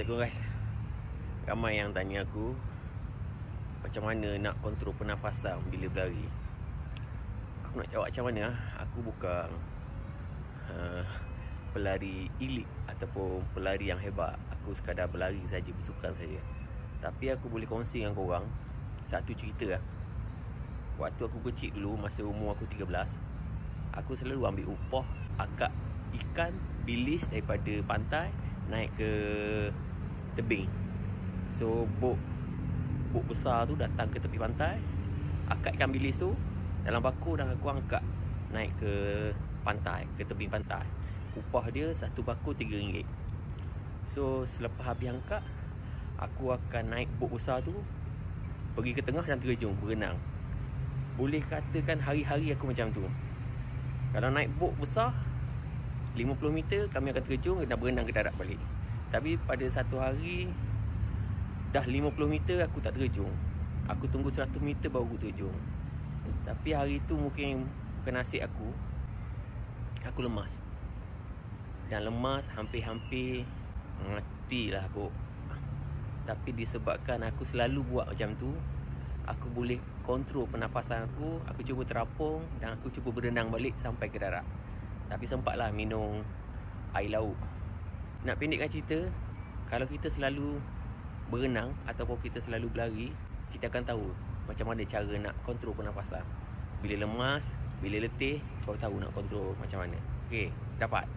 Assalamualaikum guys. Ramai yang tanya aku macam mana nak kontrol pernafasan bila berlari. Aku nak jawab macam mana. Aku bukan pelari elit ataupun pelari yang hebat. Aku sekadar berlari saja, bersukan saja. Tapi aku boleh kongsi dengan korang satu cerita lah. Waktu aku kecil dulu, masa umur aku 13, aku selalu ambil upah akak ikan bilis daripada pantai naik ke tebing. So bot besar tu datang ke tepi pantai, akak ikan bilis tu dalam bako dan aku angkat naik ke pantai, ke tebing pantai. Upah dia satu bako RM3. So selepas habis angkat, aku akan naik bot besar tu pergi ke tengah dan terjun berenang. Boleh katakan hari-hari aku macam tu. Kalau naik bot besar 50 meter, kami akan terjun dan berenang ke darat balik. Tapi pada satu hari dah 50 meter aku tak terjun. Aku tunggu 100 meter baru aku terjun. Tapi hari tu mungkin bukan nasib aku. Aku lemas. Dan lemas hampir-hampir matilah aku. Tapi disebabkan aku selalu buat macam tu, aku boleh kontrol pernafasan aku. Aku cuba terapung dan aku cuba berenang balik sampai ke darat. Tapi sempatlah minum air laut. Nak pendekkan cerita, kalau kita selalu berenang ataupun kita selalu berlari, kita akan tahu macam mana cara nak kontrol pernafasan. Bila lemas, bila letih, kau tahu nak kontrol macam mana. Okey, dapat.